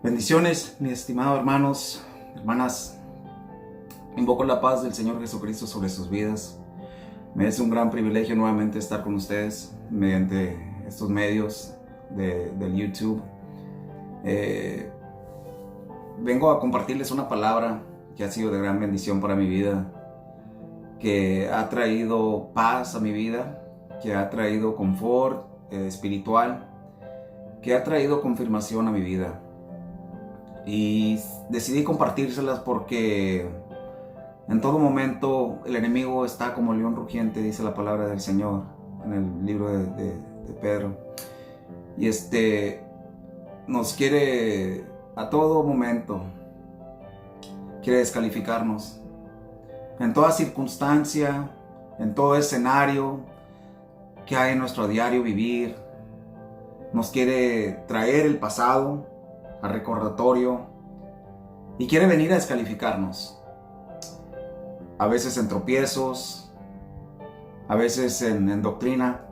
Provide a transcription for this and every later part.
Bendiciones, mis estimados hermanos, hermanas. Invoco la paz del Señor Jesucristo sobre sus vidas. Me es un gran privilegio nuevamente estar con ustedes mediante estos medios del YouTube. Vengo a compartirles una palabra que ha sido de gran bendición para mi vida, que ha traído paz a mi vida, que ha traído confort espiritual, que ha traído confirmación a mi vida. Y decidí compartírselas porque en todo momento el enemigo está como león rugiente, dice la palabra del Señor en el libro de Pedro. Y nos quiere a todo momento, quiere descalificarnos. En toda circunstancia, en todo escenario que hay en nuestro diario vivir, nos quiere traer el pasado al recordatorio y quiere venir a descalificarnos. A veces en tropiezos, a veces en doctrina,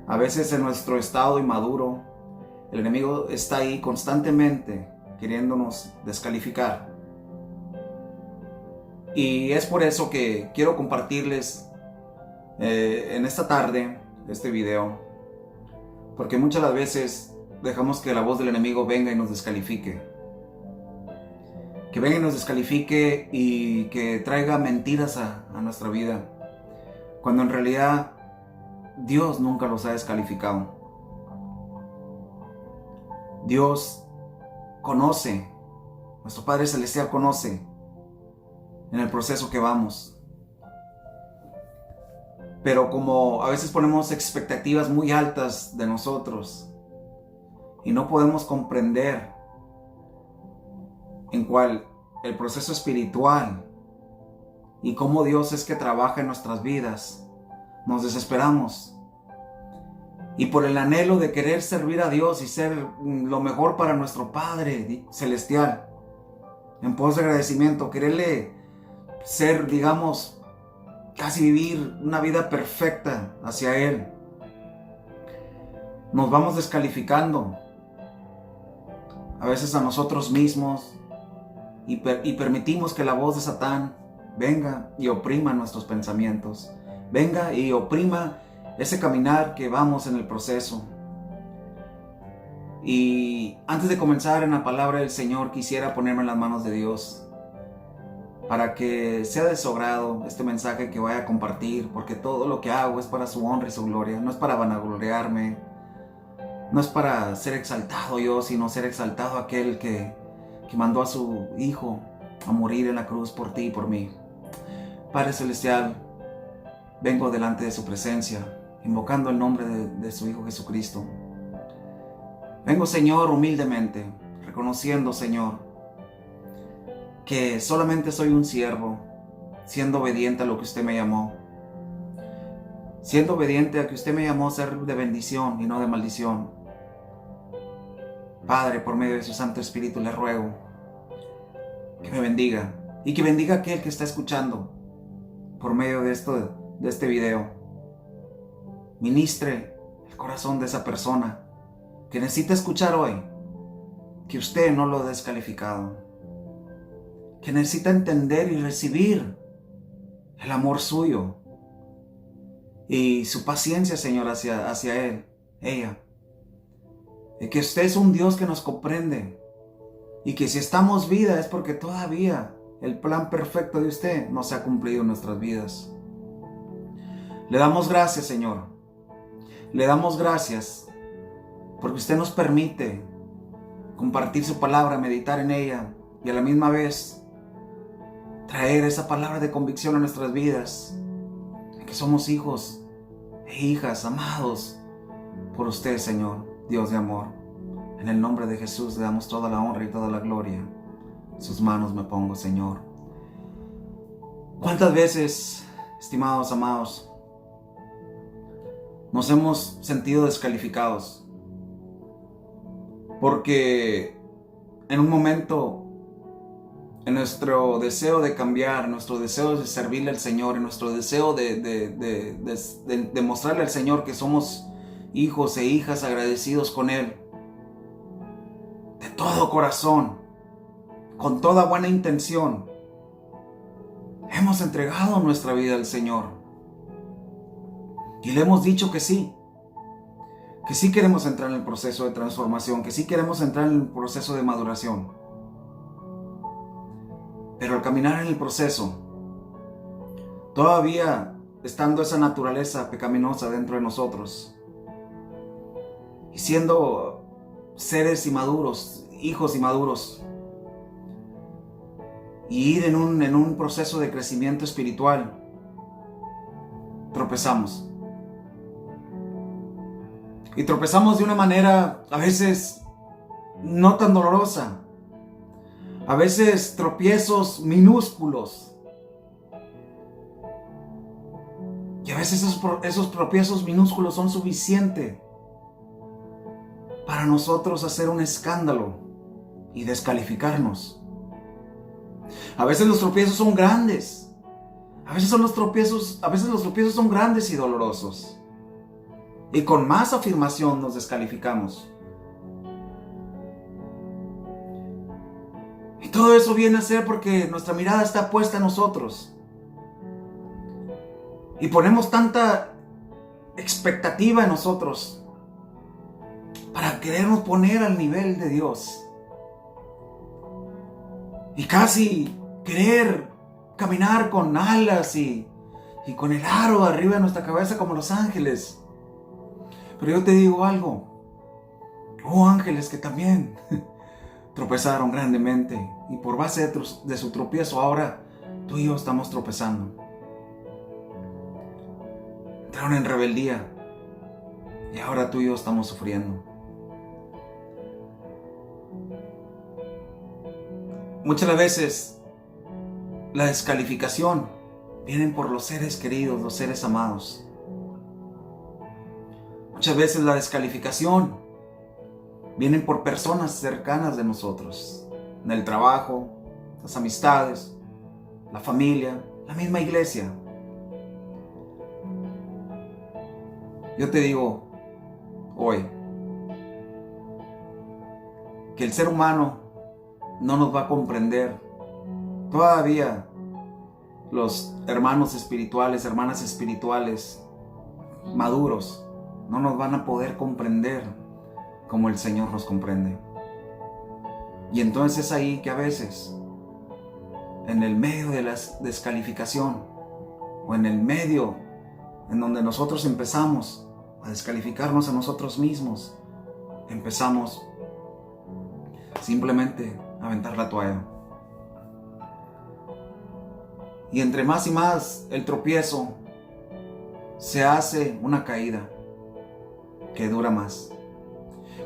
a veces en nuestro estado inmaduro. El enemigo está ahí constantemente queriéndonos descalificar. Y es por eso que quiero compartirles en esta tarde este video, porque muchas las veces dejamos que la voz del enemigo venga y nos descalifique. Que venga y nos descalifique y que traiga mentiras a nuestra vida, cuando en realidad Dios nunca los ha descalificado. Dios conoce, nuestro Padre Celestial conoce en el proceso que vamos. Pero como a veces ponemos expectativas muy altas de nosotros y no podemos comprender en cuál el proceso espiritual y cómo Dios es que trabaja en nuestras vidas, nos desesperamos. Y por el anhelo de querer servir a Dios y ser lo mejor para nuestro Padre Celestial, en pos de agradecimiento, quererle ser, digamos, casi vivir una vida perfecta hacia Él, nos vamos descalificando a veces a nosotros mismos y permitimos que la voz de Satán venga y oprima nuestros pensamientos, venga y oprima ese caminar que vamos en el proceso. Y antes de comenzar en la palabra del Señor, quisiera ponerme en las manos de Dios para que sea de su agrado este mensaje que voy a compartir, porque todo lo que hago es para su honra y su gloria. No es para vanagloriarme, no es para ser exaltado yo, sino ser exaltado aquel que mandó a su Hijo a morir en la cruz por ti y por mí. Padre Celestial, vengo delante de su presencia, invocando el nombre de su Hijo Jesucristo. Vengo, Señor, humildemente, reconociendo, Señor, que solamente soy un siervo, siendo obediente a lo que usted me llamó, siendo obediente a que usted me llamó a ser de bendición y no de maldición. Padre, por medio de su Santo Espíritu le ruego que me bendiga y que bendiga a aquel que está escuchando por medio de este video. Ministre el corazón de esa persona que necesita escuchar hoy que usted no lo ha descalificado, que necesita entender y recibir el amor suyo y su paciencia, Señor, hacia él, ella. Y que usted es un Dios que nos comprende y que si estamos vida es porque todavía el plan perfecto de usted no se ha cumplido en nuestras vidas. Le damos gracias, Señor. Le damos gracias porque usted nos permite compartir su palabra, meditar en ella y a la misma vez traer esa palabra de convicción a nuestras vidas, de que somos hijos e hijas amados por usted, Señor, Dios de amor. En el nombre de Jesús le damos toda la honra y toda la gloria. En sus manos me pongo, Señor. ¿Cuántas veces, estimados, amados, nos hemos sentido descalificados? Porque en un momento, en nuestro deseo de cambiar, en nuestro deseo de servirle al Señor, en nuestro deseo de mostrarle al Señor que somos hijos e hijas agradecidos con Él, todo corazón, con toda buena intención, hemos entregado nuestra vida al Señor. Y le hemos dicho que sí queremos entrar en el proceso de transformación, que sí queremos entrar en el proceso de maduración. Pero al caminar en el proceso, todavía estando esa naturaleza pecaminosa dentro de nosotros, y siendo seres inmaduros, hijos inmaduros, y ir en un proceso de crecimiento espiritual, tropezamos. Y tropezamos de una manera a veces no tan dolorosa. A veces tropiezos minúsculos. Y a veces esos tropiezos minúsculos son suficientes para nosotros hacer un escándalo y descalificarnos. A veces los tropiezos son grandes. A veces los tropiezos son grandes y dolorosos. Y con más afirmación nos descalificamos. Y todo eso viene a ser porque nuestra mirada está puesta en nosotros. Y ponemos tanta expectativa en nosotros para querernos poner al nivel de Dios. Y casi querer caminar con alas y con el aro arriba de nuestra cabeza como los ángeles. Pero yo te digo algo. Hubo ángeles que también tropezaron grandemente. Y por base de su tropiezo ahora tú y yo estamos tropezando. Entraron en rebeldía. Y ahora tú y yo estamos sufriendo. Muchas de las veces la descalificación viene por los seres queridos, los seres amados. Muchas veces la descalificación viene por personas cercanas de nosotros, en el trabajo, las amistades, la familia, la misma iglesia. Yo te digo hoy que el ser humano no nos va a comprender. Todavía los hermanos espirituales, hermanas espirituales maduros no nos van a poder comprender como el Señor nos comprende. Y entonces es ahí que a veces, en el medio de la descalificación, o en el medio en donde nosotros empezamos a descalificarnos a nosotros mismos, empezamos simplemente a aventar la toalla. Y entre más y más el tropiezo se hace una caída que dura más.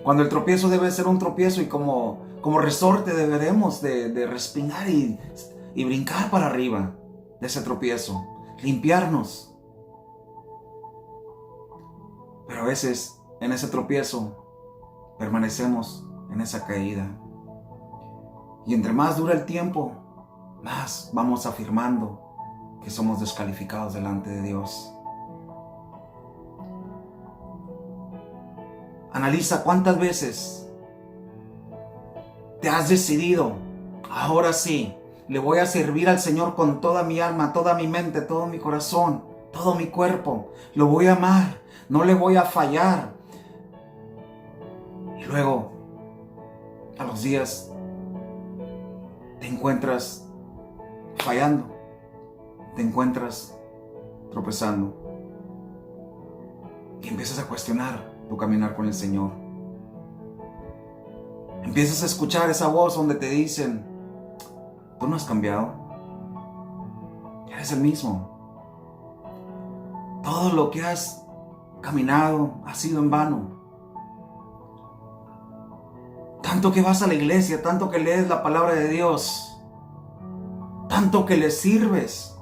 Cuando el tropiezo debe ser un tropiezo y como resorte deberemos de respingar y brincar para arriba de ese tropiezo, limpiarnos. Pero a veces en ese tropiezo permanecemos en esa caída. Y entre más dura el tiempo, más vamos afirmando que somos descalificados delante de Dios. Analiza cuántas veces te has decidido, ahora sí, le voy a servir al Señor con toda mi alma, toda mi mente, todo mi corazón, todo mi cuerpo. Lo voy a amar, no le voy a fallar. Y luego, a los días, te encuentras fallando, te encuentras tropezando y empiezas a cuestionar tu caminar con el Señor. Empiezas a escuchar esa voz donde te dicen: tú no has cambiado, eres el mismo. Todo lo que has caminado ha sido en vano. Tanto que vas a la iglesia, tanto que lees la palabra de Dios, tanto que le sirves,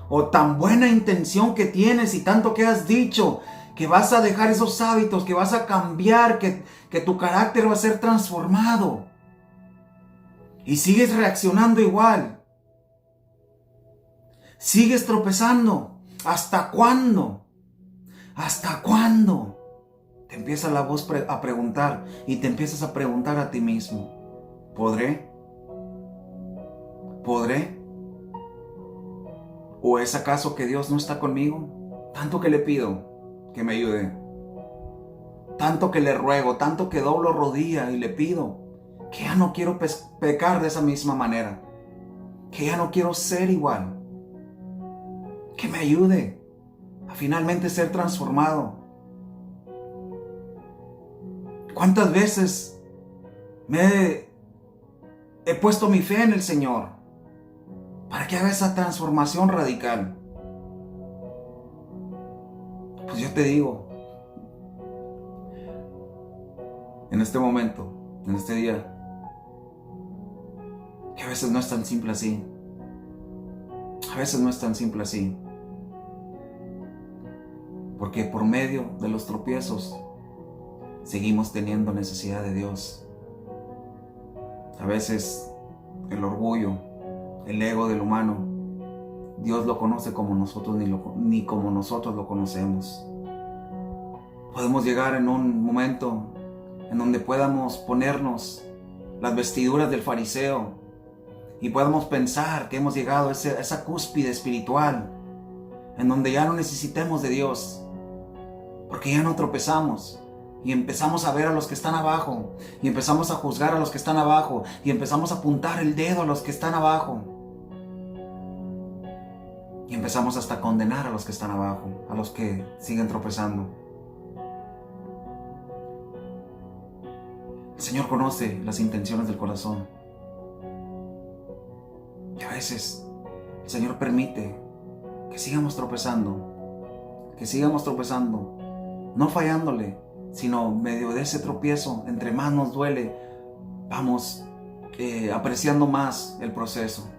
o tan buena intención que tienes y tanto que has dicho que vas a dejar esos hábitos, que vas a cambiar, que tu carácter va a ser transformado, y sigues reaccionando igual, sigues tropezando. ¿Hasta cuándo? ¿Hasta cuándo? Te empieza la voz a preguntar, y te empiezas a preguntar a ti mismo. ¿Podré? ¿Podré? ¿O es acaso que Dios no está conmigo? Tanto que le pido que me ayude. Tanto que le ruego, tanto que doblo rodilla y le pido que ya no quiero pecar de esa misma manera. Que ya no quiero ser igual. Que me ayude a finalmente ser transformado. ¿Cuántas veces he puesto mi fe en el Señor para que haga esa transformación radical? Pues yo te digo, en este momento, en este día, que a veces no es tan simple así. A veces no es tan simple así. Porque por medio de los tropiezos seguimos teniendo necesidad de Dios. A veces el orgullo, el ego del humano, Dios lo conoce como nosotros ni como nosotros lo conocemos. Podemos llegar en un momento en donde podamos ponernos las vestiduras del fariseo y podamos pensar que hemos llegado a esa cúspide espiritual en donde ya no necesitemos de Dios, porque ya no tropezamos y empezamos a ver a los que están abajo y empezamos a juzgar a los que están abajo y empezamos a apuntar el dedo a los que están abajo y empezamos hasta a condenar a los que están abajo, a los que siguen tropezando. El Señor conoce las intenciones del corazón y a veces el Señor permite que sigamos tropezando, no fallándole, sino medio de ese tropiezo, entre más nos duele, vamos apreciando más el proceso.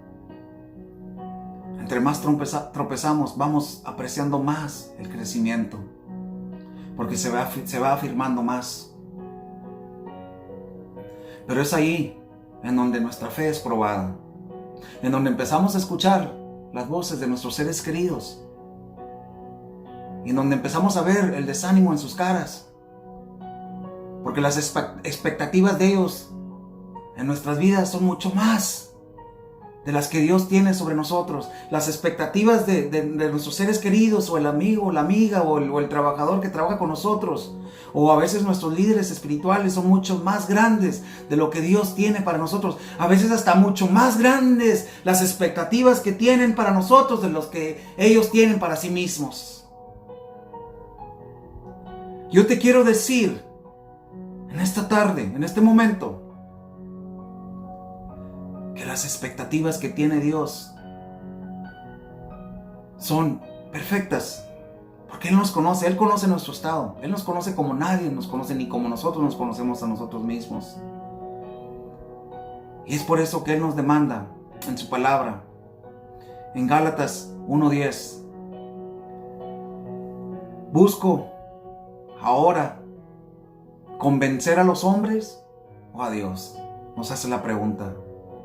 Entre más tropezamos, vamos apreciando más el crecimiento, porque se va afirmando más. Pero es ahí en donde nuestra fe es probada, en donde empezamos a escuchar las voces de nuestros seres queridos, y en donde empezamos a ver el desánimo en sus caras, porque las expectativas de ellos en nuestras vidas son mucho más de las que Dios tiene sobre nosotros. Las expectativas de nuestros seres queridos, o el amigo, o la amiga, o el trabajador que trabaja con nosotros, o a veces nuestros líderes espirituales, son mucho más grandes de lo que Dios tiene para nosotros. A veces hasta mucho más grandes las expectativas que tienen para nosotros de los que ellos tienen para sí mismos. Yo te quiero decir en esta tarde, en este momento, que las expectativas que tiene Dios son perfectas, porque Él nos conoce, Él conoce nuestro estado, Él nos conoce como nadie nos conoce, ni como nosotros nos conocemos a nosotros mismos. Y es por eso que Él nos demanda en su palabra, en Gálatas 1:10, busco ahora convencer a los hombres o a Dios. Nos hace la pregunta.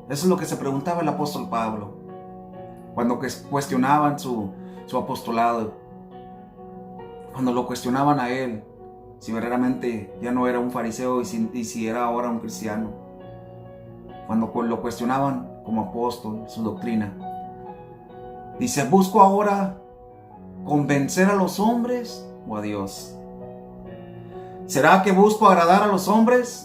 Eso es lo que se preguntaba el apóstol Pablo cuando cuestionaban su apostolado, cuando lo cuestionaban a él, si verdaderamente ya no era un fariseo y si era ahora un cristiano, cuando lo cuestionaban como apóstol, su doctrina. Dice, busco ahora convencer a los hombres o a Dios. ¿Será que busco agradar a los hombres?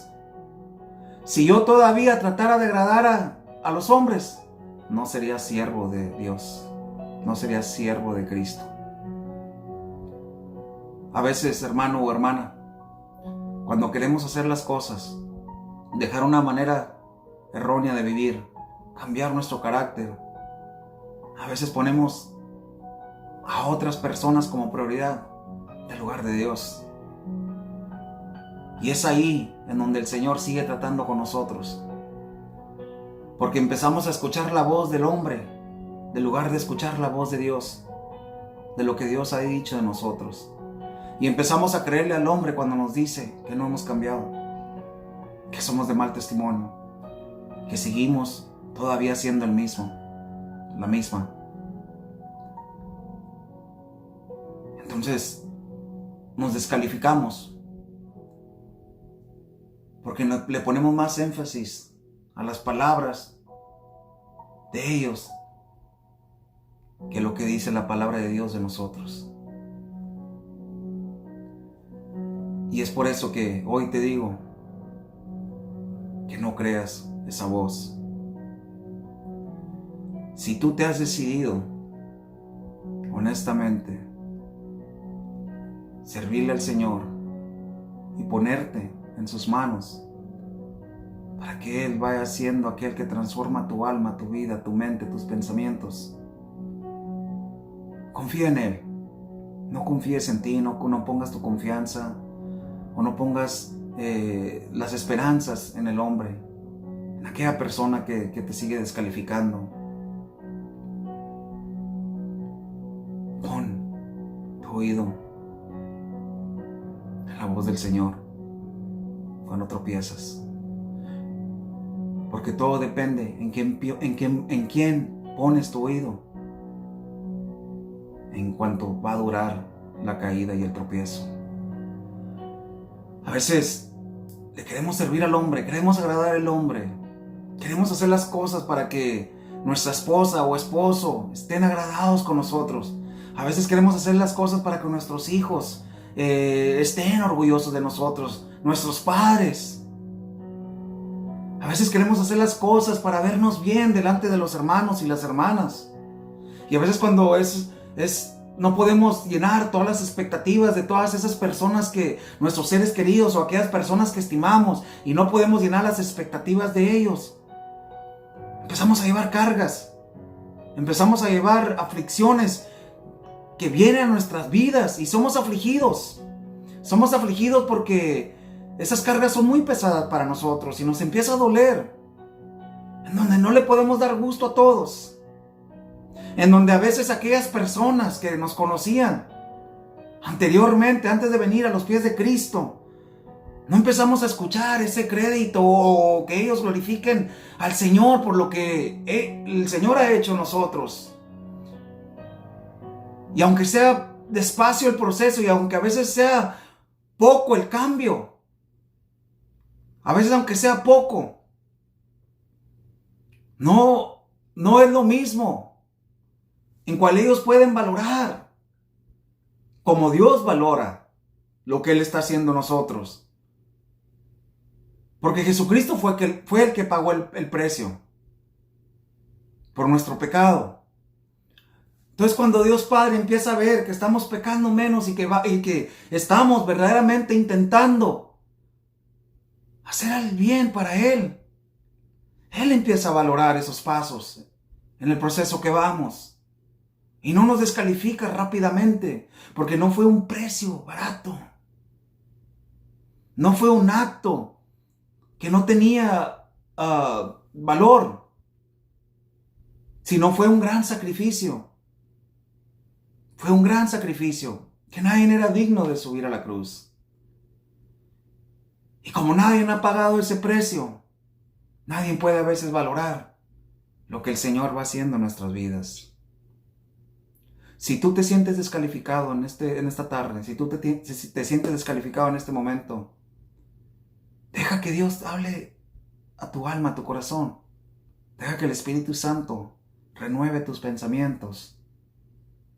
Si yo todavía tratara de agradar a los hombres, no sería siervo de Dios, no sería siervo de Cristo. A veces, hermano o hermana, cuando queremos hacer las cosas, dejar una manera errónea de vivir, cambiar nuestro carácter, a veces ponemos a otras personas como prioridad en lugar de Dios. Y es ahí en donde el Señor sigue tratando con nosotros. Porque empezamos a escuchar la voz del hombre, en lugar de escuchar la voz de Dios, de lo que Dios ha dicho de nosotros. Y empezamos a creerle al hombre cuando nos dice que no hemos cambiado, que somos de mal testimonio, que seguimos todavía siendo la misma. Entonces, nos descalificamos. Porque le ponemos más énfasis a las palabras de ellos que lo que dice la palabra de Dios de nosotros. Y es por eso que hoy te digo que no creas esa voz. Si tú te has decidido honestamente servirle al Señor y ponerte en sus manos para que Él vaya siendo aquel que transforma tu alma, tu vida, tu mente, tus pensamientos, confía en Él. No confíes en ti, no pongas tu confianza o no pongas las esperanzas en el hombre, en aquella persona que te sigue descalificando. Pon tu oído en la voz del Señor cuando tropiezas, porque todo depende en quién pones tu oído, en cuanto va a durar la caída y el tropiezo. A veces le queremos servir al hombre, queremos agradar al hombre, queremos hacer las cosas para que nuestra esposa o esposo estén agradados con nosotros. A veces queremos hacer las cosas para que nuestros hijos estén orgullosos de nosotros, nuestros padres. A veces queremos hacer las cosas para vernos bien delante de los hermanos y las hermanas. Y a veces cuando no podemos llenar todas las expectativas de todas esas personas que, nuestros seres queridos o aquellas personas que estimamos, y no podemos llenar las expectativas de ellos, empezamos a llevar cargas, empezamos a llevar aflicciones que vienen a nuestras vidas y somos afligidos. Somos afligidos porque esas cargas son muy pesadas para nosotros y nos empieza a doler, en donde no le podemos dar gusto a todos. En donde a veces aquellas personas que nos conocían anteriormente, antes de venir a los pies de Cristo, no empezamos a escuchar ese crédito o que ellos glorifiquen al Señor por lo que el Señor ha hecho en nosotros. Y aunque sea despacio el proceso y aunque a veces sea poco el cambio, a veces aunque sea poco, no es lo mismo en cual ellos pueden valorar como Dios valora lo que Él está haciendo en nosotros. Porque Jesucristo fue el que pagó el precio por nuestro pecado. Entonces cuando Dios Padre empieza a ver que estamos pecando menos y que estamos verdaderamente intentando hacer el bien para Él, Él empieza a valorar esos pasos en el proceso que vamos. Y no nos descalifica rápidamente, porque no fue un precio barato. No fue un acto que no tenía valor, sino fue un gran sacrificio. Fue un gran sacrificio, que nadie era digno de subir a la cruz. Y como nadie ha pagado ese precio, nadie puede a veces valorar lo que el Señor va haciendo en nuestras vidas. Si tú te sientes descalificado en esta tarde, si tú te sientes descalificado en este momento, deja que Dios hable a tu alma, a tu corazón. Deja que el Espíritu Santo renueve tus pensamientos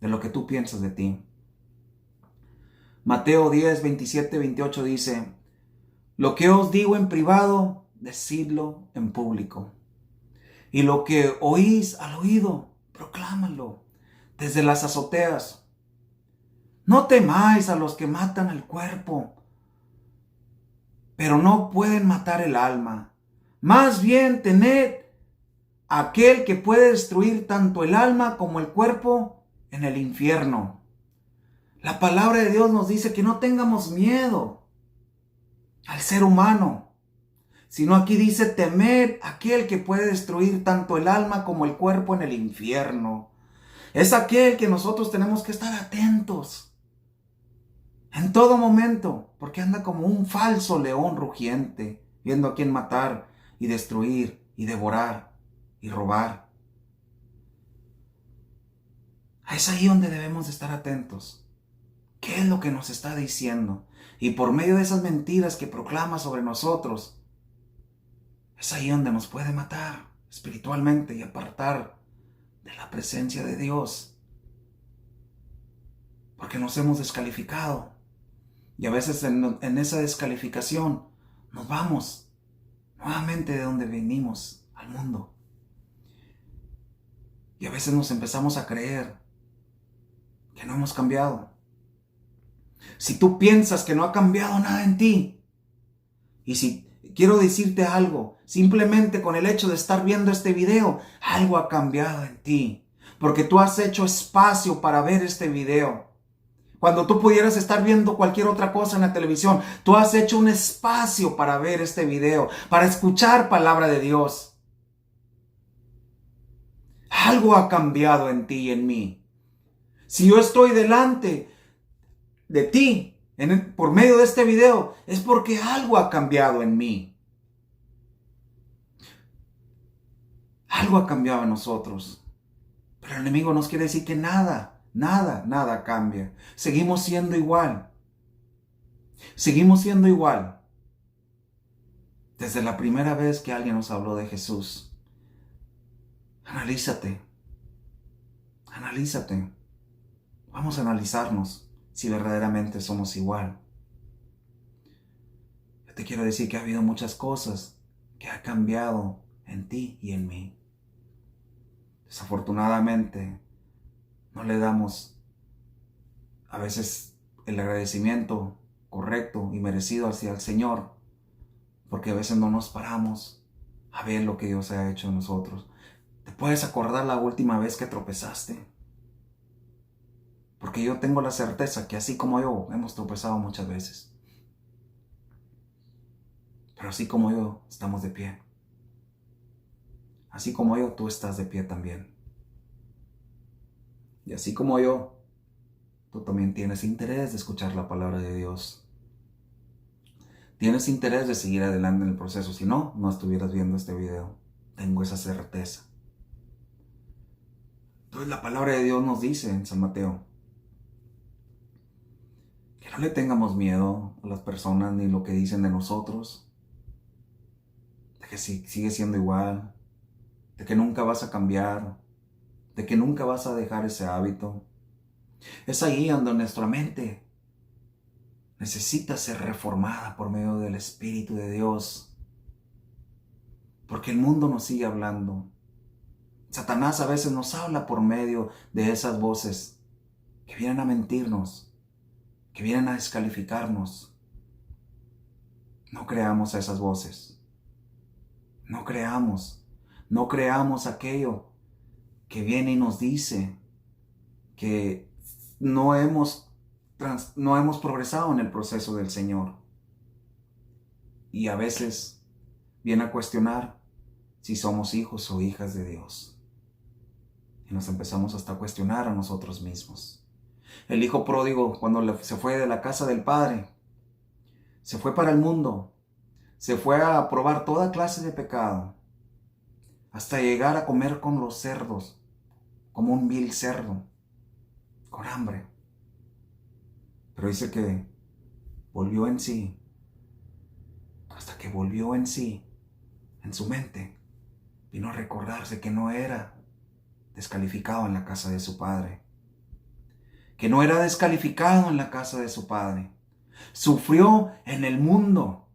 de lo que tú piensas de ti. Mateo 10, 27, 28 dice: lo que os digo en privado, decidlo en público. Y lo que oís al oído, proclámalo desde las azoteas. No temáis a los que matan el cuerpo, pero no pueden matar el alma. Más bien tened a aquel que puede destruir tanto el alma como el cuerpo en el infierno. La palabra de Dios nos dice que no tengamos miedo al ser humano, sino aquí dice: temed a aquel que puede destruir tanto el alma como el cuerpo en el infierno. Es aquel que nosotros tenemos que estar atentos en todo momento, porque anda como un falso león rugiente, viendo a quién matar y destruir y devorar y robar. Es ahí donde debemos estar atentos. ¿Qué es lo que nos está diciendo? Y por medio de esas mentiras que proclama sobre nosotros, es ahí donde nos puede matar espiritualmente y apartar de la presencia de Dios. Porque nos hemos descalificado. Y a veces en esa descalificación nos vamos nuevamente de donde venimos, al mundo. Y a veces nos empezamos a creer que no hemos cambiado. Si tú piensas que no ha cambiado nada en ti, y si quiero decirte algo, simplemente con el hecho de estar viendo este video, algo ha cambiado en ti, porque tú has hecho espacio para ver este video. Cuando tú pudieras estar viendo cualquier otra cosa en la televisión, tú has hecho un espacio para ver este video, para escuchar palabra de Dios. Algo ha cambiado en ti y en mí. Si yo estoy delante de ti por medio de este video, es porque algo ha cambiado en mí. Algo ha cambiado en nosotros. Pero el enemigo nos quiere decir que nada cambia. Seguimos siendo igual. Seguimos siendo igual. Desde la primera vez que alguien nos habló de Jesús. Analízate. Analízate. Vamos a analizarnos si verdaderamente somos igual. Yo te quiero decir que ha habido muchas cosas que han cambiado en ti y en mí. Desafortunadamente, no le damos a veces el agradecimiento correcto y merecido hacia el Señor, porque a veces no nos paramos a ver lo que Dios ha hecho en nosotros. ¿Te puedes acordar la última vez que tropezaste? Porque yo tengo la certeza que así como yo, hemos tropezado muchas veces. Pero así como yo, estamos de pie. Así como yo, tú estás de pie también. Y así como yo, tú también tienes interés de escuchar la palabra de Dios. Tienes interés de seguir adelante en el proceso. Si no, no estuvieras viendo este video. Tengo esa certeza. Entonces la palabra de Dios nos dice en San Mateo que no le tengamos miedo a las personas ni lo que dicen de nosotros. De que sigue siendo igual. De que nunca vas a cambiar. De que nunca vas a dejar ese hábito. Es ahí donde nuestra mente necesita ser reformada por medio del Espíritu de Dios. Porque el mundo nos sigue hablando. Satanás a veces nos habla por medio de esas voces que vienen a mentirnos, que vienen a descalificarnos. No creamos a esas voces. No creamos aquello que viene y nos dice que no hemos progresado en el proceso del Señor. Y a veces viene a cuestionar si somos hijos o hijas de Dios. Y nos empezamos hasta a cuestionar a nosotros mismos. El hijo pródigo, cuando se fue de la casa del padre, se fue para el mundo, se fue a probar toda clase de pecado, hasta llegar a comer con los cerdos, como un vil cerdo, con hambre. Pero dice que volvió en sí, hasta que volvió en sí, en su mente, vino a recordarse que no era descalificado en la casa de su padre. Que no era descalificado en la casa de su padre. Sufrió en el mundo.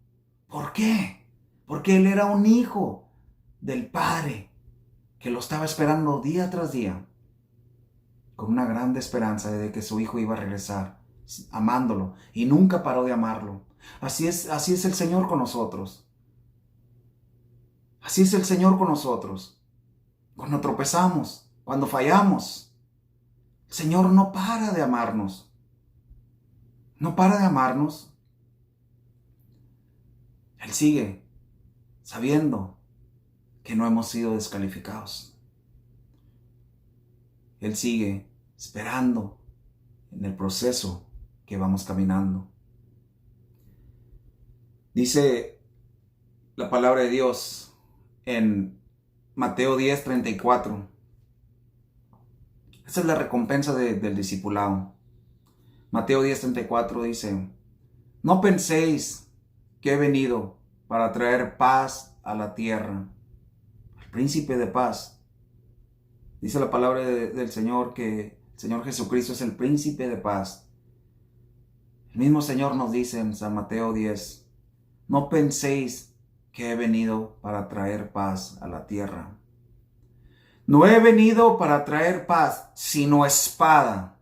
¿Por qué? Porque él era un hijo del Padre que lo estaba esperando día tras día, con una grande esperanza de que su hijo iba a regresar, amándolo, y nunca paró de amarlo. Así es el Señor con nosotros. Así es el Señor con nosotros. Cuando tropezamos, cuando fallamos, el Señor no para de amarnos. No para de amarnos. Él sigue sabiendo que no hemos sido descalificados. Él sigue esperando en el proceso que vamos caminando. Dice la palabra de Dios en Mateo 10:34. Esa es la recompensa del discipulado. Mateo 10:34 dice: no penséis que he venido para traer paz a la tierra. El príncipe de paz. Dice la palabra del Señor que el Señor Jesucristo es el príncipe de paz. El mismo Señor nos dice en San Mateo 10, no penséis que he venido para traer paz a la tierra. No he venido para traer paz, sino espada.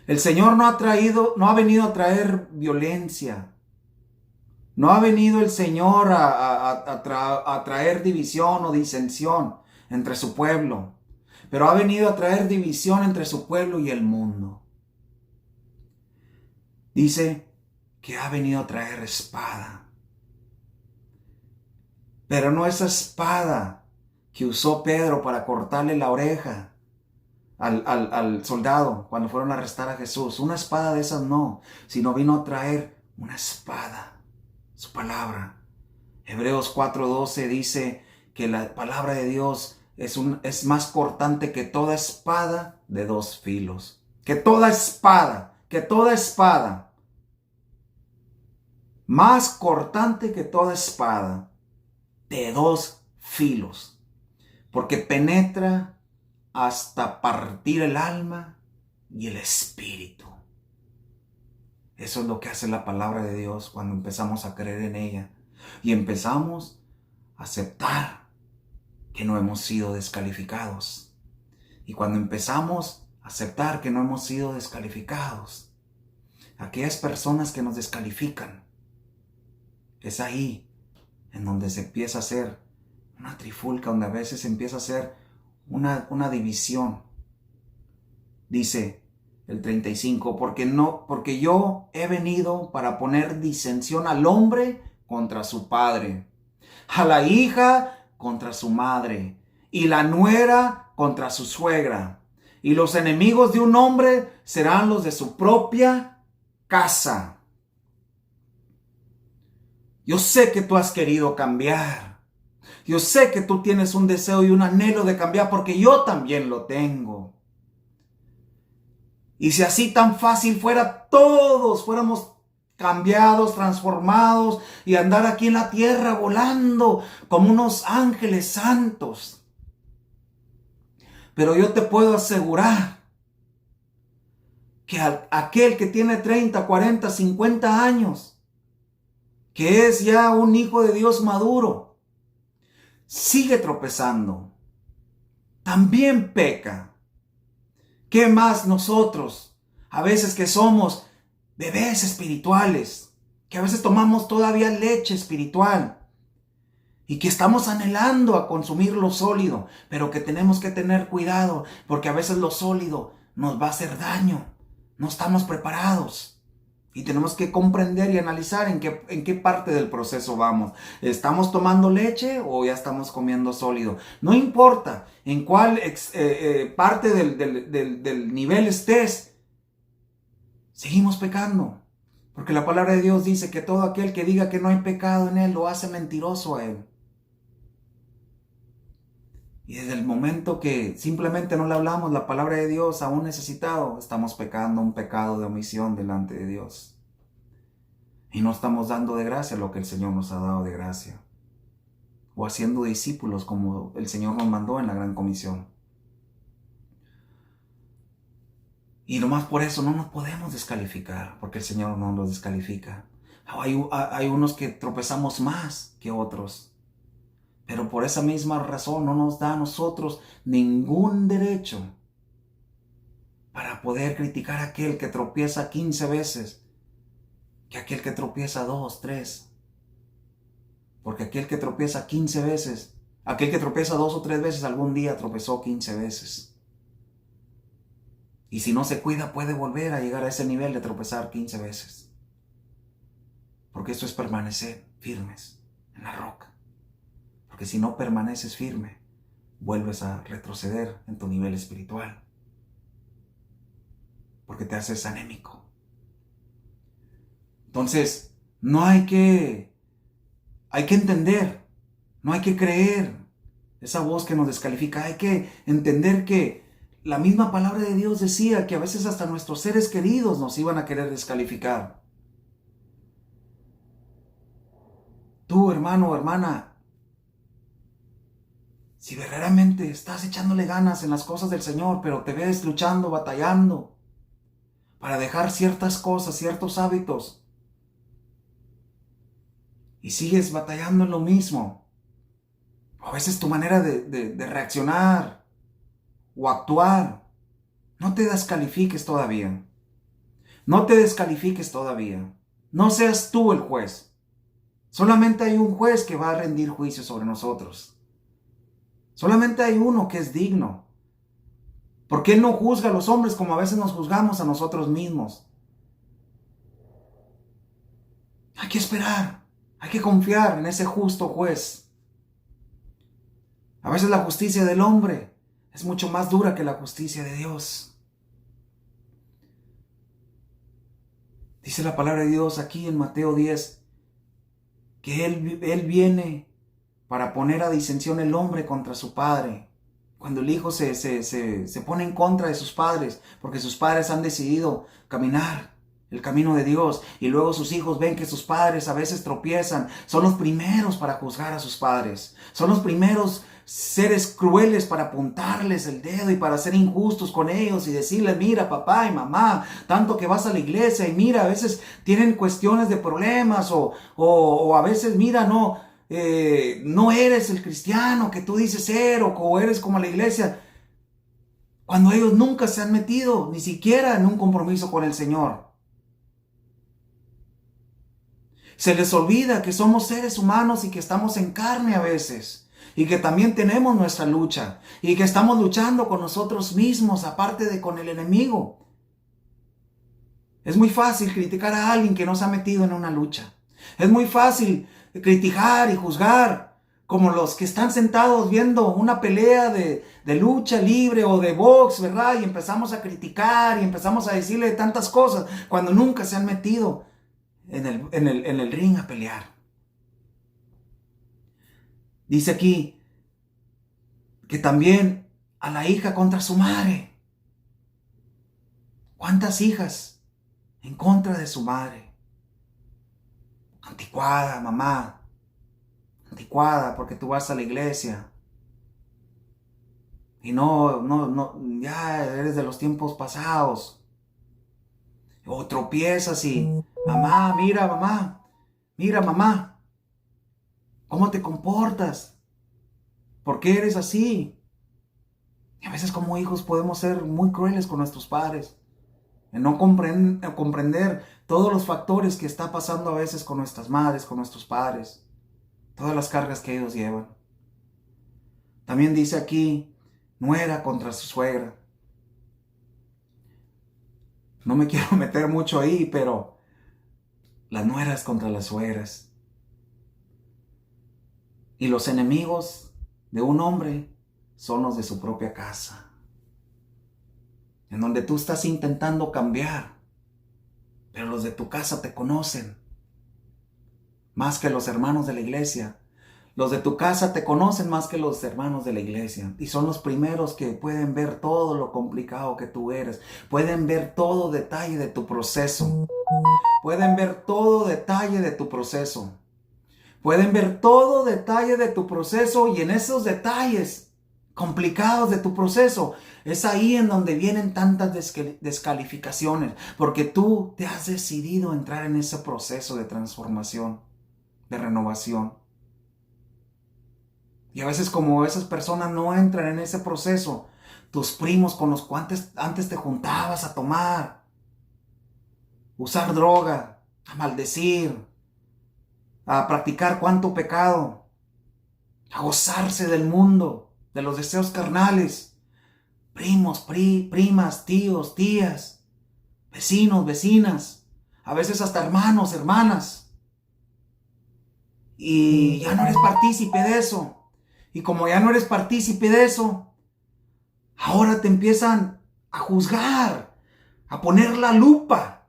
El Señor no ha venido a traer violencia. No ha venido el Señor a traer división o disensión entre su pueblo, pero ha venido a traer división entre su pueblo y el mundo. Dice que ha venido a traer espada, pero no esa espada que usó Pedro para cortarle la oreja al soldado cuando fueron a arrestar a Jesús. Una espada de esas no, sino vino a traer una espada, su palabra. Hebreos 4:12 dice que la palabra de Dios es más cortante que toda espada de dos filos. Que toda espada, más cortante que toda espada de dos filos, porque penetra hasta partir el alma y el espíritu. Eso es lo que hace la palabra de Dios cuando empezamos a creer en ella y empezamos a aceptar que no hemos sido descalificados. Y cuando empezamos a aceptar que no hemos sido descalificados, aquellas personas que nos descalifican, es ahí en donde se empieza a hacer una trifulca, donde a veces empieza a hacer una división. Dice el 35, porque yo he venido para poner disensión al hombre contra su padre, a la hija contra su madre, y la nuera contra su suegra. Y los enemigos de un hombre serán los de su propia casa. Yo sé que tú has querido cambiar. Yo sé que tú tienes un deseo y un anhelo de cambiar, porque yo también lo tengo. Y si así tan fácil fuera, todos fuéramos cambiados, transformados y andar aquí en la tierra volando como unos ángeles santos. Pero yo te puedo asegurar que aquel que tiene 30, 40, 50 años, que es ya un hijo de Dios maduro, sigue tropezando, también peca. ¿Qué más nosotros, a veces que somos bebés espirituales, que a veces tomamos todavía leche espiritual y que estamos anhelando a consumir lo sólido, pero que tenemos que tener cuidado porque a veces lo sólido nos va a hacer daño? No estamos preparados y tenemos que comprender y analizar en qué parte del proceso vamos. ¿Estamos tomando leche o ya estamos comiendo sólido? No importa en cuál parte del nivel estés, seguimos pecando. Porque la palabra de Dios dice que todo aquel que diga que no hay pecado en él lo hace mentiroso a él. Y desde el momento que simplemente no le hablamos la palabra de Dios a un necesitado, estamos pecando un pecado de omisión delante de Dios. Y no estamos dando de gracia lo que el Señor nos ha dado de gracia. O haciendo discípulos como el Señor nos mandó en la Gran Comisión. Y nomás por eso no nos podemos descalificar, porque el Señor no nos descalifica. Hay unos que tropezamos más que otros. Pero por esa misma razón no nos da a nosotros ningún derecho para poder criticar a aquel que tropieza 15 veces que aquel que tropieza 2, 3. Porque aquel que tropieza 15 veces, aquel que tropieza 2 o 3 veces, algún día tropezó 15 veces. Y si no se cuida, puede volver a llegar a ese nivel de tropezar 15 veces. Porque esto es permanecer firmes en la roca. Porque si no permaneces firme, vuelves a retroceder en tu nivel espiritual. Porque te haces anémico. Entonces, no hay que entender, no hay que creer esa voz que nos descalifica. Hay que entender que la misma palabra de Dios decía que a veces hasta nuestros seres queridos nos iban a querer descalificar. tú, hermano o hermana, si verdaderamente estás echándole ganas en las cosas del Señor, pero te ves luchando, batallando, para dejar ciertas cosas, ciertos hábitos, y sigues batallando en lo mismo, a veces tu manera de reaccionar o actuar, no te descalifiques todavía. No te descalifiques todavía. No seas tú el juez. Solamente hay un juez que va a rendir juicio sobre nosotros. Solamente hay uno que es digno. Porque Él no juzga a los hombres como a veces nos juzgamos a nosotros mismos. Hay que esperar. Hay que confiar en ese justo juez. A veces la justicia del hombre es mucho más dura que la justicia de Dios. Dice la palabra de Dios aquí en Mateo 10, que Él viene para poner a disensión el hombre contra su padre. Cuando el hijo se pone en contra de sus padres, porque sus padres han decidido caminar el camino de Dios, y luego sus hijos ven que sus padres a veces tropiezan, son los primeros para juzgar a sus padres, son los primeros seres crueles para apuntarles el dedo y para ser injustos con ellos y decirles, mira papá y mamá, tanto que vas a la iglesia y mira, a veces tienen cuestiones de problemas o a veces mira, no eres el cristiano que tú dices ser o eres como la iglesia, cuando ellos nunca se han metido ni siquiera en un compromiso con el Señor. Se les olvida que somos seres humanos y que estamos en carne a veces. Y que también tenemos nuestra lucha. Y que estamos luchando con nosotros mismos, aparte de con el enemigo. Es muy fácil criticar a alguien que no se ha metido en una lucha. Es muy fácil criticar y juzgar, como los que están sentados viendo una pelea de lucha libre o de box, ¿verdad? Y empezamos a criticar y empezamos a decirle tantas cosas cuando nunca se han metido en el ring a pelear. Dice aquí que también a la hija contra su madre. ¿Cuántas hijas en contra de su madre? Anticuada, mamá. Anticuada porque tú vas a la iglesia. Y no, ya eres de los tiempos pasados. O tropiezas y, mamá, mira mamá, ¿cómo te comportas? ¿Por qué eres así? Y a veces como hijos podemos ser muy crueles con nuestros padres, en no comprender todos los factores que está pasando a veces con nuestras madres, con nuestros padres, todas las cargas que ellos llevan. También dice aquí, nuera contra su suegra. No me quiero meter mucho ahí, pero las nueras contra las suegras. Y los enemigos de un hombre son los de su propia casa, en donde tú estás intentando cambiar, pero los de tu casa te conocen más que los hermanos de la iglesia. Los de tu casa te conocen más que los hermanos de la iglesia, y son los primeros que pueden ver todo lo complicado que tú eres, pueden ver todo detalle de tu proceso, pueden ver todo detalle de tu proceso. Pueden ver todo detalle de tu proceso, y en esos detalles complicados de tu proceso es ahí en donde vienen tantas descalificaciones, porque tú te has decidido entrar en ese proceso de transformación, de renovación. Y a veces como esas personas no entran en ese proceso, tus primos con los cuales antes te juntabas a tomar, usar droga, a maldecir, a practicar cuanto pecado, a gozarse del mundo, de los deseos carnales, primos, primas, tíos, tías, vecinos, vecinas, a veces hasta hermanos, hermanas, y ya no eres partícipe de eso. Y como ya no eres partícipe de eso, ahora te empiezan a juzgar, a poner la lupa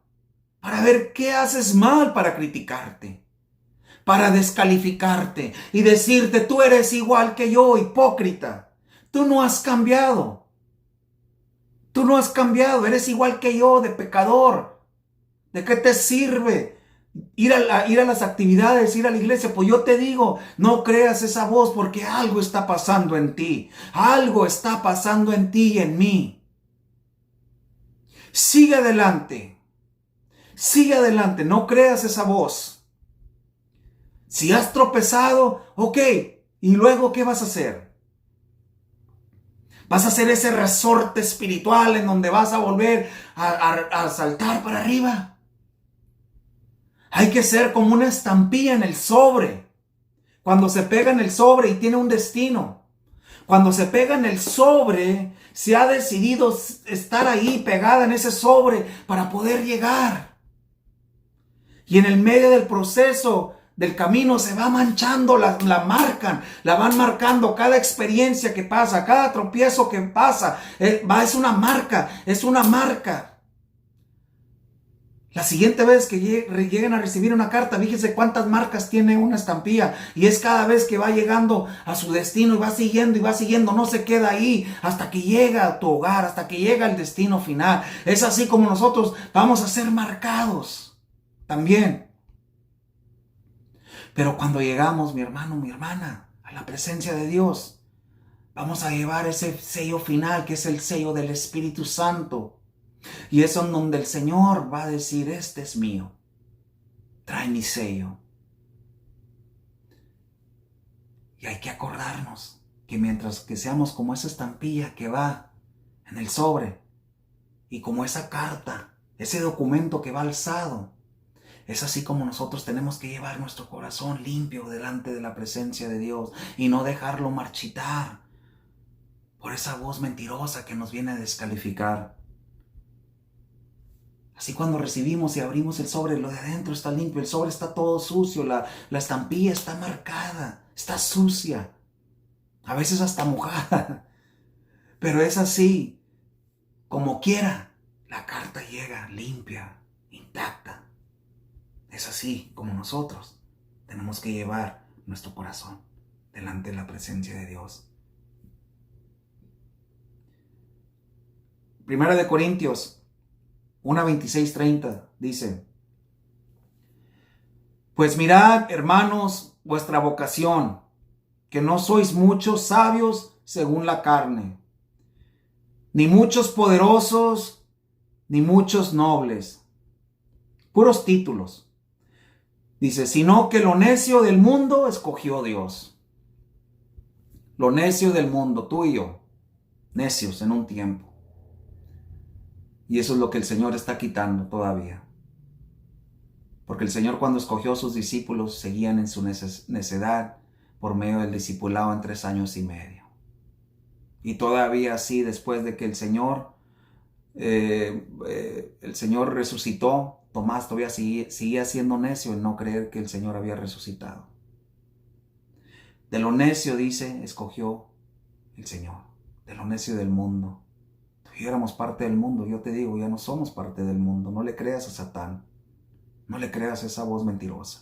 para ver qué haces mal, para criticarte, para descalificarte y decirte, tú eres igual que yo, hipócrita. Tú no has cambiado. Tú no has cambiado, eres igual que yo, de pecador. ¿De qué te sirve ir a las actividades, ir a la iglesia. Pues yo te digo, no creas esa voz porque algo está pasando en ti. Algo está pasando en ti y en mí. Sigue adelante. Sigue adelante. No creas esa voz. Si has tropezado, ok. ¿Y luego qué vas a hacer? ¿Vas a hacer ese resorte espiritual en donde vas a volver a saltar para arriba? Hay que ser como una estampilla en el sobre. Cuando se pega en el sobre y tiene un destino. Cuando se pega en el sobre, se ha decidido estar ahí pegada en ese sobre para poder llegar. Y en el medio del proceso del camino se va manchando, la marcan, la van marcando. Cada experiencia que pasa, cada tropiezo que pasa, es una marca, es una marca. La siguiente vez que lleguen a recibir una carta, fíjese cuántas marcas tiene una estampilla. Y es cada vez que va llegando a su destino y va siguiendo, no se queda ahí hasta que llega a tu hogar, hasta que llega al destino final. Es así como nosotros vamos a ser marcados también. Pero cuando llegamos, mi hermano, mi hermana, a la presencia de Dios, vamos a llevar ese sello final, que es el sello del Espíritu Santo. Y es en donde el Señor va a decir, este es mío, trae mi sello. Y hay que acordarnos que mientras que seamos como esa estampilla que va en el sobre, y como esa carta, ese documento que va alzado, es así como nosotros tenemos que llevar nuestro corazón limpio delante de la presencia de Dios y no dejarlo marchitar por esa voz mentirosa que nos viene a descalificar. Así cuando recibimos y abrimos el sobre, lo de adentro está limpio, el sobre está todo sucio, la estampilla está marcada, está sucia, a veces hasta mojada, pero es así, como quiera, la carta llega limpia, intacta. Es así como nosotros tenemos que llevar nuestro corazón delante de la presencia de Dios. Primera de Corintios 1:26-30 dice: Pues mirad, hermanos, vuestra vocación, que no sois muchos sabios según la carne, ni muchos poderosos, ni muchos nobles. Puros títulos. Dice, sino que lo necio del mundo escogió Dios. Lo necio del mundo, tú y yo, necios en un tiempo. Y eso es lo que el Señor está quitando todavía. Porque el Señor, cuando escogió a sus discípulos, seguían en su necedad por medio del discipulado en 3 años y medio. Y todavía así, después de que el Señor resucitó, Tomás todavía seguía siendo necio en no creer que el Señor había resucitado. De lo necio, dice, escogió el Señor. De lo necio del mundo. Si éramos parte del mundo, yo te digo, ya no somos parte del mundo. No le creas a Satán. No le creas a esa voz mentirosa.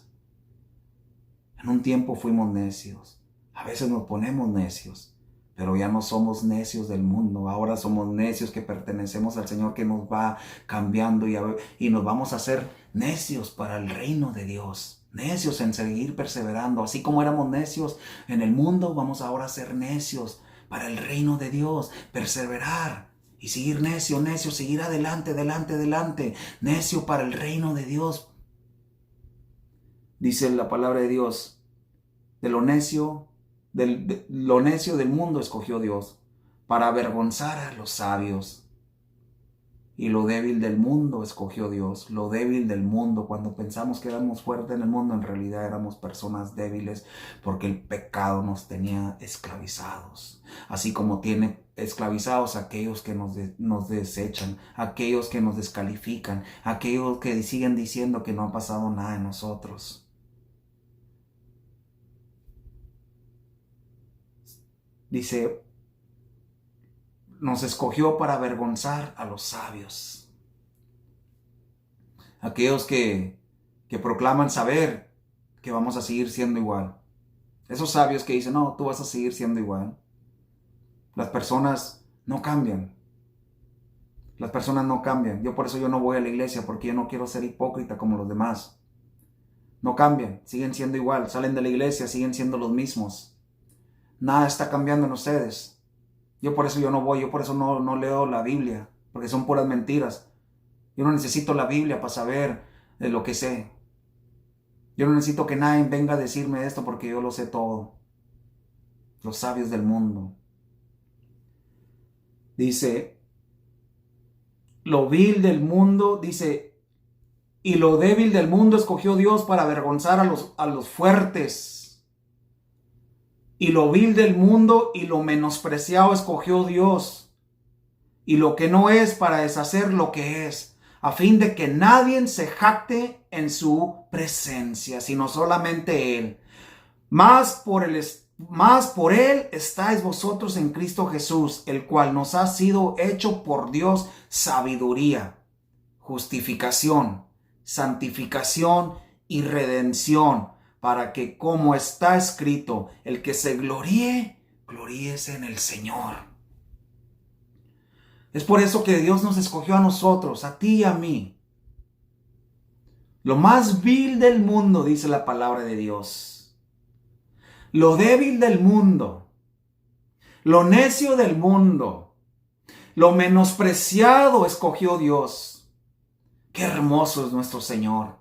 En un tiempo fuimos necios. A veces nos ponemos necios. Pero ya no somos necios del mundo. Ahora somos necios que pertenecemos al Señor, que nos va cambiando y nos vamos a hacer necios para el reino de Dios. Necios en seguir perseverando. Así como éramos necios en el mundo, vamos ahora a ser necios para el reino de Dios. Perseverar. Y seguir necio, seguir adelante, adelante, necio para el reino de Dios. Dice la palabra de Dios, lo necio del mundo escogió Dios, para avergonzar a los sabios. Y lo débil del mundo escogió Dios, lo débil del mundo. Cuando pensamos que éramos fuertes en el mundo, en realidad éramos personas débiles, porque el pecado nos tenía esclavizados. Así como tiene esclavizados a aquellos que nos desechan, aquellos que nos descalifican, aquellos que siguen diciendo que no ha pasado nada en nosotros. Dice, nos escogió para avergonzar a los sabios. Aquellos que proclaman saber que vamos a seguir siendo igual. Esos sabios que dicen, no, tú vas a seguir siendo igual. Las personas no cambian. Las personas no cambian. Por eso yo no voy a la iglesia, porque yo no quiero ser hipócrita como los demás. No cambian, siguen siendo igual. Salen de la iglesia, siguen siendo los mismos. Nada está cambiando en ustedes. Yo por eso no voy, yo por eso no leo la Biblia, porque son puras mentiras. Yo no necesito la Biblia para saber de lo que sé. Yo no necesito que nadie venga a decirme esto porque yo lo sé todo. Los sabios del mundo. Dice, lo vil del mundo, dice, y lo débil del mundo escogió Dios para avergonzar a los fuertes. Y lo vil del mundo y lo menospreciado escogió Dios. Y lo que no es para deshacer lo que es, a fin de que nadie se jacte en su presencia, sino solamente Él. Más por Él estáis vosotros en Cristo Jesús, el cual nos ha sido hecho por Dios sabiduría, justificación, santificación y redención, para que, como está escrito, el que se gloríe, gloríese en el Señor. Es por eso que Dios nos escogió a nosotros, a ti y a mí. Lo más vil del mundo, dice la palabra de Dios. Lo débil del mundo. Lo necio del mundo. Lo menospreciado escogió Dios. Qué hermoso es nuestro Señor.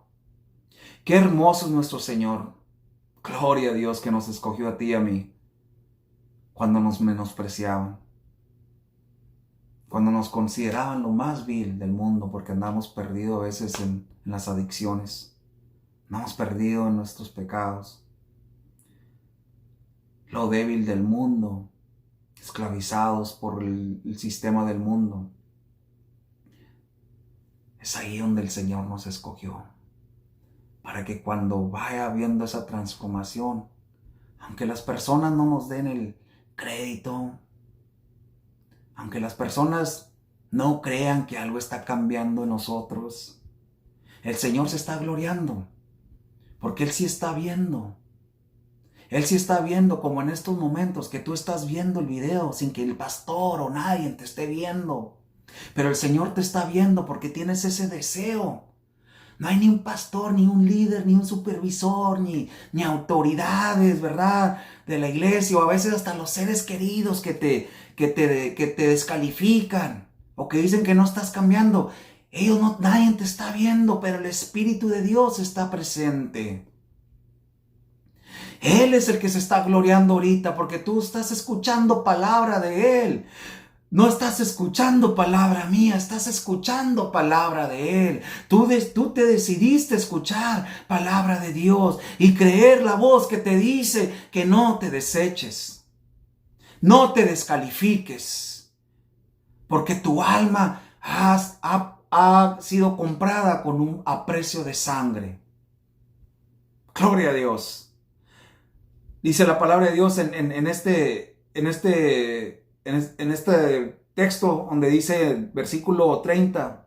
Qué hermoso es nuestro Señor. Gloria a Dios que nos escogió a ti y a mí. Cuando nos menospreciaban. Cuando nos consideraban lo más vil del mundo, porque andamos perdidos a veces en las adicciones, andamos perdidos en nuestros pecados. Lo débil del mundo, esclavizados por el sistema del mundo. Es ahí donde el Señor nos escogió, para que cuando vaya viendo esa transformación, aunque las personas no nos den el crédito, aunque las personas no crean que algo está cambiando en nosotros, el Señor se está gloriando, porque Él sí está viendo. Él sí está viendo, como en estos momentos que tú estás viendo el video sin que el pastor o nadie te esté viendo. Pero el Señor te está viendo porque tienes ese deseo. No hay ni un pastor, ni un líder, ni un supervisor, ni autoridades, ¿verdad?, de la iglesia, o a veces hasta los seres queridos que te descalifican o que dicen que no estás cambiando. Nadie te está viendo, pero el Espíritu de Dios está presente. Él es el que se está gloriando ahorita porque tú estás escuchando palabra de Él. No estás escuchando palabra mía, estás escuchando palabra de Él. Tú te decidiste escuchar palabra de Dios y creer la voz que te dice que no te deseches, no te descalifiques, porque tu alma ha sido comprada con a precio de sangre. Gloria a Dios. Dice la palabra de Dios en este texto donde dice versículo 30.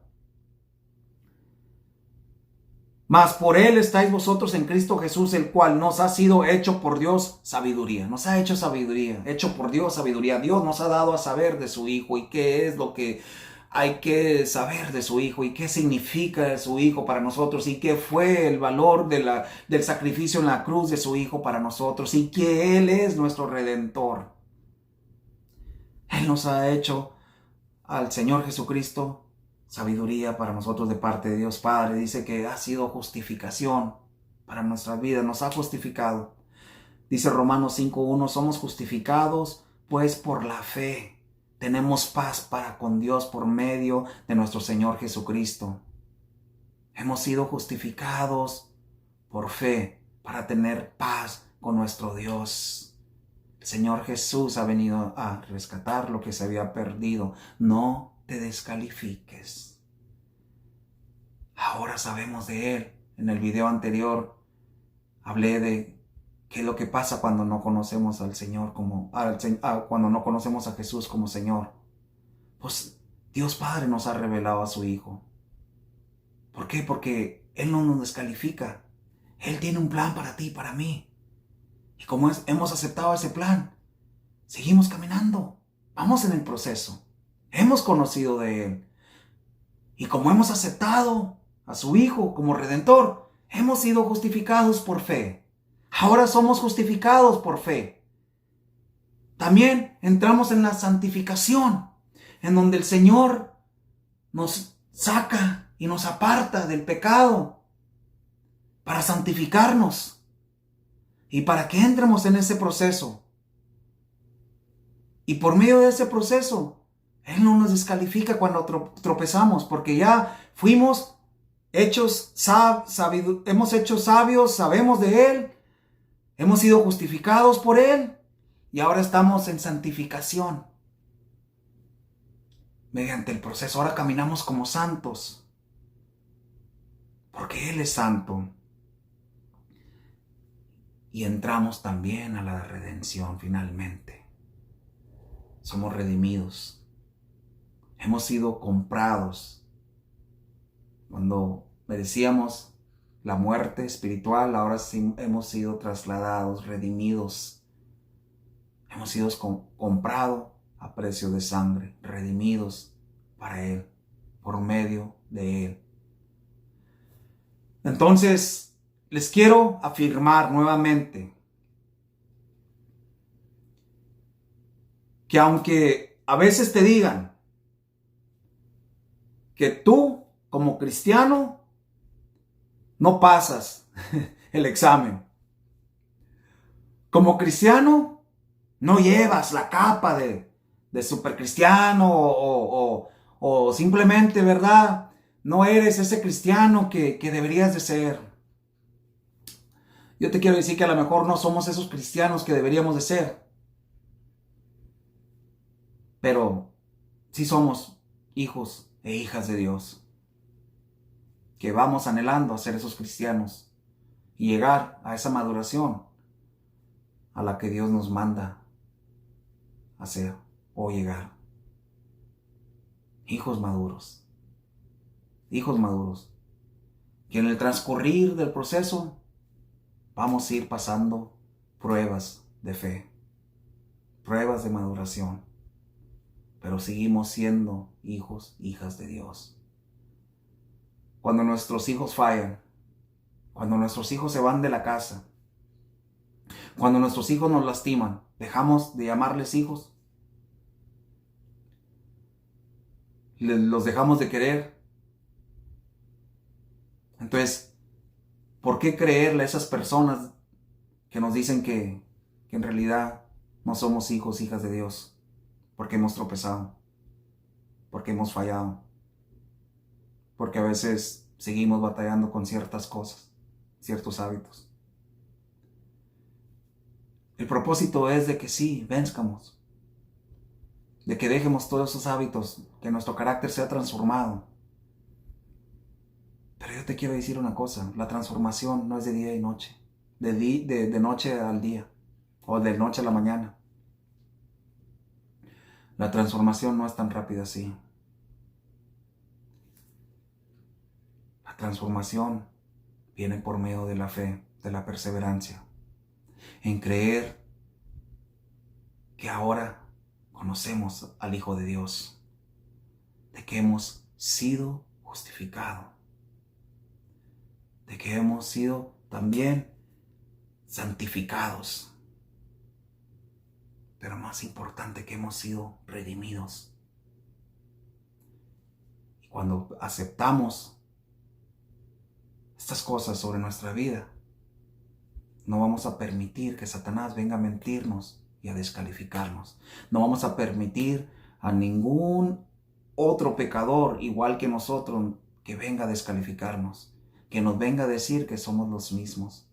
Mas por Él estáis vosotros en Cristo Jesús, el cual nos ha sido hecho por Dios sabiduría. Nos ha hecho sabiduría, hecho por Dios sabiduría. Dios nos ha dado a saber de su Hijo y qué es lo que hay que saber de su Hijo y qué significa su Hijo para nosotros y qué fue el valor del sacrificio en la cruz de su Hijo para nosotros y que Él es nuestro Redentor. Él nos ha hecho al Señor Jesucristo sabiduría para nosotros de parte de Dios Padre. Dice que ha sido justificación para nuestras vidas, nos ha justificado. Dice Romanos 5:1, somos justificados pues por la fe. Tenemos paz para con Dios por medio de nuestro Señor Jesucristo. Hemos sido justificados por fe para tener paz con nuestro Dios. El Señor Jesús ha venido a rescatar lo que se había perdido. No te descalifiques. Ahora sabemos de Él. En el video anterior hablé de qué es lo que pasa cuando no conocemos al Señor cuando no conocemos a Jesús como Señor. Pues Dios Padre nos ha revelado a su Hijo. ¿Por qué? Porque Él no nos descalifica. Él tiene un plan para ti y para mí. Y como hemos aceptado ese plan, seguimos caminando. Vamos en el proceso. Hemos conocido de Él. Y como hemos aceptado a su Hijo como Redentor, Hemos sido justificados por fe. Ahora somos justificados por fe. También entramos en la santificación, en donde el Señor nos saca y nos aparta del pecado para santificarnos y para que entremos en ese proceso. Y por medio de ese proceso, Él no nos descalifica cuando tropezamos, porque ya fuimos hechos hemos hecho sabios, sabemos de Él, hemos sido justificados por Él y ahora estamos en santificación. Mediante el proceso ahora caminamos como santos, porque Él es santo. Y entramos también a la redención finalmente. Somos redimidos. Hemos sido comprados. Cuando merecíamos la muerte espiritual, ahora sí hemos sido trasladados, redimidos. Hemos sido comprados a precio de sangre, redimidos para Él, por medio de Él. Entonces, les quiero afirmar nuevamente que aunque a veces te digan que tú, como cristiano, no pasas el examen. Como cristiano, no llevas la capa de supercristiano o simplemente, ¿verdad? No eres ese cristiano que deberías de ser. Yo te quiero decir que a lo mejor no somos esos cristianos que deberíamos de ser. Pero sí somos hijos e hijas de Dios, que vamos anhelando a ser esos cristianos y llegar a esa maduración a la que Dios nos manda a ser o llegar. Hijos maduros, que en el transcurrir del proceso vamos a ir pasando pruebas de fe, pruebas de maduración, pero seguimos siendo hijos, hijas de Dios. Cuando nuestros hijos fallan, cuando nuestros hijos se van de la casa, cuando nuestros hijos nos lastiman, ¿dejamos de llamarles hijos? ¿Los dejamos de querer? Entonces, ¿por qué creerle a esas personas que nos dicen que en realidad no somos hijos, hijas de Dios? Porque hemos tropezado, porque hemos fallado, porque a veces seguimos batallando con ciertas cosas, ciertos hábitos. El propósito es de que sí, venzcamos, de que dejemos todos esos hábitos, que nuestro carácter sea transformado. Pero yo te quiero decir una cosa, la transformación no es de día y noche, de noche al día, o de noche a la mañana. La transformación no es tan rápida así. La transformación viene por medio de la fe, de la perseverancia, en creer que ahora conocemos al Hijo de Dios, de que hemos sido justificados, de que hemos sido también santificados, pero más importante, que hemos sido redimidos. Y cuando aceptamos estas cosas sobre nuestra vida, no vamos a permitir que Satanás venga a mentirnos y a descalificarnos. No vamos a permitir a ningún otro pecador igual que nosotros que venga a descalificarnos, que nos venga a decir que somos los mismos,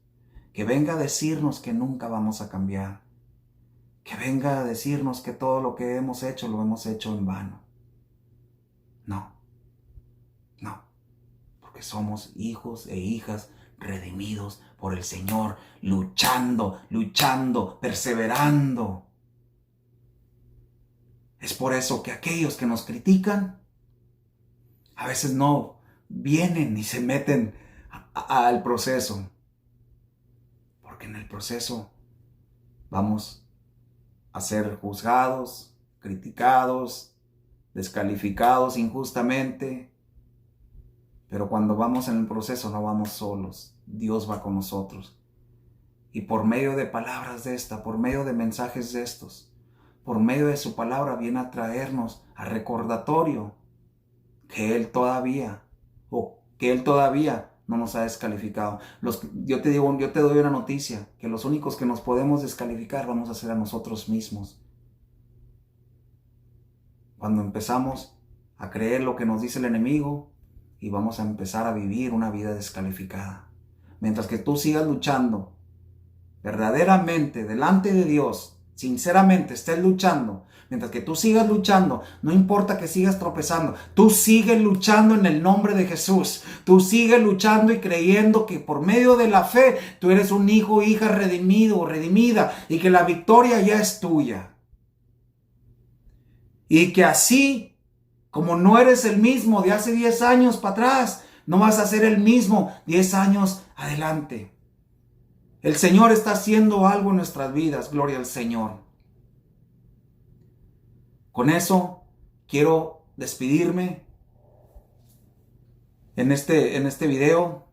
que venga a decirnos que nunca vamos a cambiar, que venga a decirnos que todo lo que hemos hecho lo hemos hecho en vano. No, porque somos hijos e hijas redimidos por el Señor, luchando, perseverando. Es por eso que aquellos que nos critican a veces no vienen y se meten al proceso, porque en el proceso vamos a ser juzgados, criticados, descalificados injustamente, Pero cuando vamos en el proceso no vamos solos. Dios va con nosotros. Y por medio de palabras de esta, por medio de mensajes de estos, por medio de su palabra viene a traernos a recordatorio que Él todavía no nos ha descalificado. Yo te doy una noticia, que los únicos que nos podemos descalificar vamos a ser a nosotros mismos. Cuando empezamos a creer lo que nos dice el enemigo y vamos a empezar a vivir una vida descalificada. Mientras que tú sigas luchando verdaderamente delante de Dios, sinceramente estés luchando, mientras que tú sigas luchando, no importa que sigas tropezando, tú sigues luchando en el nombre de Jesús, tú sigues luchando y creyendo que por medio de la fe tú eres un hijo o hija redimido o redimida y que la victoria ya es tuya. Y que así como no eres el mismo de hace 10 años para atrás, no vas a ser el mismo 10 años adelante. El Señor está haciendo algo en nuestras vidas, gloria al Señor. Con eso quiero despedirme en este video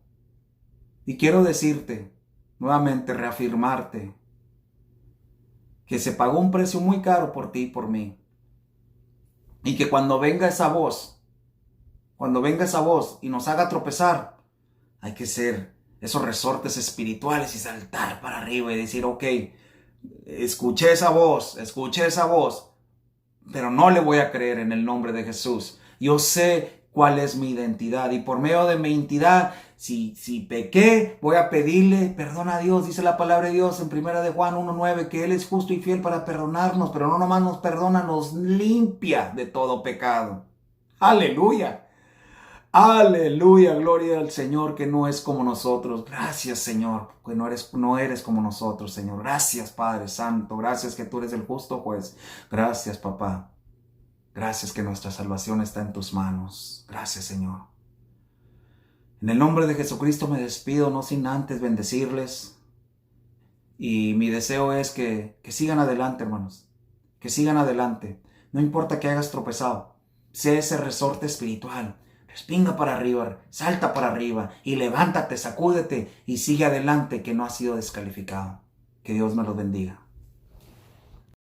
y quiero decirte, nuevamente reafirmarte, que se pagó un precio muy caro por ti y por mí. Y que cuando venga esa voz y nos haga tropezar, hay que ser esos resortes espirituales y saltar para arriba y decir, ok, escuché esa voz, pero no le voy a creer en el nombre de Jesús. Yo sé cuál es mi identidad y por medio de mi identidad, si pequé, voy a pedirle perdón a Dios. Dice la palabra de Dios en 1 de Juan 1:9 que Él es justo y fiel para perdonarnos, pero no nomás nos perdona, nos limpia de todo pecado. ¡Aleluya! Aleluya, gloria al Señor que no es como nosotros. Gracias, Señor, que no eres como nosotros, Señor. Gracias, Padre Santo. Gracias que tú eres el justo juez. Gracias, Papá. Gracias que nuestra salvación está en tus manos. Gracias, Señor. En el nombre de Jesucristo me despido, no sin antes bendecirles. Y mi deseo es que sigan adelante, hermanos. Que sigan adelante. No importa que hayas tropezado. Sé ese resorte espiritual. Respinga para arriba, salta para arriba y levántate, sacúdete y sigue adelante que no has sido descalificado. Que Dios me los bendiga.